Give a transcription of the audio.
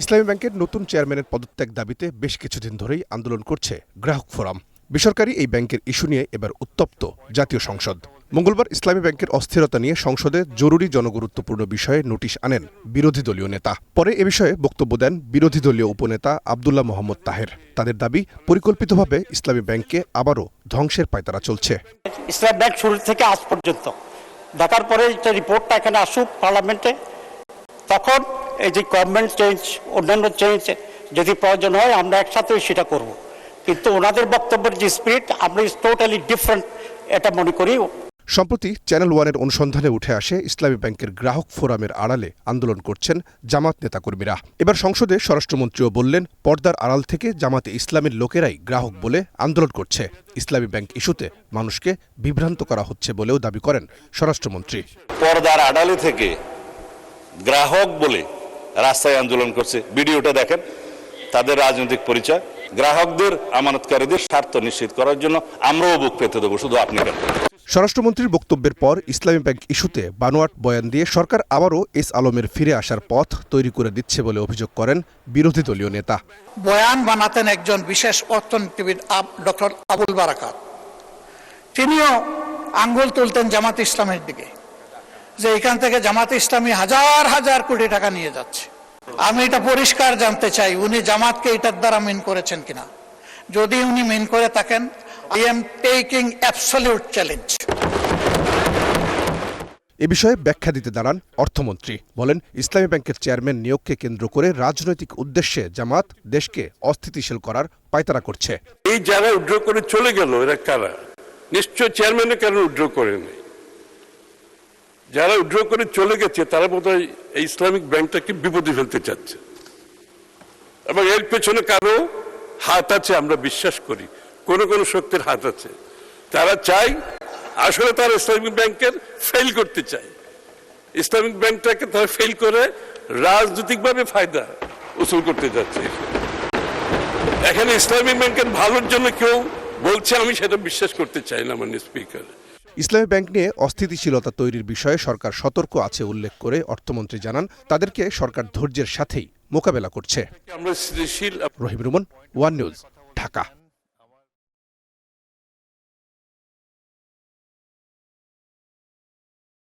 ইসলামী ব্যাংকের নতুন চেয়ারম্যানের পদত্যাগ দাবিতে বেশ কিছুদিন ধরেই আন্দোলন করছে গ্রাহক ফোরাম। বেসরকারি এই ব্যাংকের ইস্যু নিয়ে এবার উত্তপ্ত জাতীয় সংসদ। মঙ্গলবার ইসলামী ব্যাংকের অস্থিরতা নিয়ে সংসদে জরুরি জনগুরুত্বপূর্ণ বিষয়ে নোটিশ আনেন বিরোধী দলীয় নেতা। পরে এ বিষয়ে বক্তব্য দেন বিরোধী দলীয় উপনেতা আব্দুল্লাহ মোহাম্মদ তাহের। তাদের দাবি, পরিকল্পিতভাবে ইসলামী ব্যাংকে আবারও ধ্বংসের পায়তারা চলছে। ইসলামী ব্যাংক শুরু থেকে আজ পর্যন্ত দেখার পরে যে রিপোর্টটা এখানে আসুক পার্লামেন্টে, তখন এই যে গভর্নমেন্ট চেঞ্জ, অন্যান্য চেঞ্জ যদি প্রয়োজন হয় আমরা একসাথে সেটা করব। কিন্তু ওনাদের বক্তব্যের যে স্পিরিট আমরা টোটালি ডিফারেন্ট এটা মনে করি। সম্প্রতি চ্যানেল ওয়ানের অনুসন্ধানে উঠে আসে ইসলামী ব্যাংকের গ্রাহক ফোরামের আড়ালে আন্দোলন করছেন জামাত নেতাকর্মীরা। এবার সংসদে স্বরাষ্ট্রমন্ত্রীও বললেন, পর্দার আড়াল থেকে জামাতে ইসলামের লোকেরাই গ্রাহক বলে আন্দোলন করছে। ইসলামী ব্যাংক ইস্যুতে মানুষকে বিভ্রান্ত করা হচ্ছে বলেও দাবি করেন স্বরাষ্ট্রমন্ত্রী। পর্দার আড়ালে থেকে গ্রাহক বলে রাস্তায় আন্দোলন করছে। ভিডিওটা দেখেন, তাদের রাজনৈতিক পরিচয়। গ্রাহকদের, আমানতকারীদের স্বার্থ নিশ্চিত করার জন্য আমরাও বুক পেতে দেবো, শুধু আপনি কেন। স্বরাষ্ট্রমন্ত্রীর বক্তব্যের পর ইসলামী ব্যাংক ইস্যুতে বানোয়াট বয়ান দিয়ে সরকার আবারও এস আলমের ফিরে আসার পথ তৈরি করে দিচ্ছে বলে অভিযোগ করেন বিরোধী দলীয় নেতা। বয়ান বানাতেন একজন বিশেষ অর্থনীতিবিদ ডক্টর আবুল বারাকাত। তিনিও আঙ্গুল তুলতেন জামাত ইসলামের দিকে, যে এখান থেকে জামাত ইসলামী হাজার হাজার কোটি টাকা নিয়ে যাচ্ছে। আমি এটা পরিষ্কার জানতে চাই, উনি জামাতকে এটার দ্বারা মিন করেছেন কিনা। যদি উনি মিন করে থাকেন, I am taking absolute challenge. এ বিষয়ে ব্যাখ্যা দিতে দাঁড়ান অর্থমন্ত্রী। বলেন, ইসলামী ব্যাংকের চেয়ারম্যান নিয়োগকে কেন্দ্র করে রাজনৈতিক উদ্দেশ্যে জামাত দেশকে অস্থিতিশীল করার পায়তারা করছে। এই যারা উইথড্র করে চলে গেল, এরা কারা? নিশ্চয় চেয়ারম্যানের কারণে উইথড্র করে নেই। যারা উইথড্র করে চলে গেছে তারা বোধহয় এই ইসলামিক ব্যাংকটাকে বিপদে ফেলতে চাচ্ছে, এবং এর পেছনে কারো হাত আছে আমরা বিশ্বাস করি। কোন কোন শক্তির হাত আছে। তারা চায়, আসলে তারা ইসলামিক ব্যাংকের ফেল করতে চায়। ইসলামিক ব্যাংকটাকে তারা ফেল করে রাজনৈতিকভাবে ফায়দা উসুল করতে যাচ্ছে। এখানে ইসলামিক ব্যাংকের ভালোর জন্য কেউ বলছে, আমি সেটা বিশ্বাস করতে চাই না। মাননীয় স্পিকার, ইসলামী ব্যাংক নিয়ে অস্থিতিশীলতা তৈরির বিষয়ে সরকার সতর্ক আছে উল্লেখ করে অর্থমন্ত্রী জানান, তাদেরকে সরকার ধৈর্যের সাথেই মোকাবেলা করছে। আমরা স্থিতিশীল। রহিম রুমন, ওয়ান নিউজ, ঢাকা।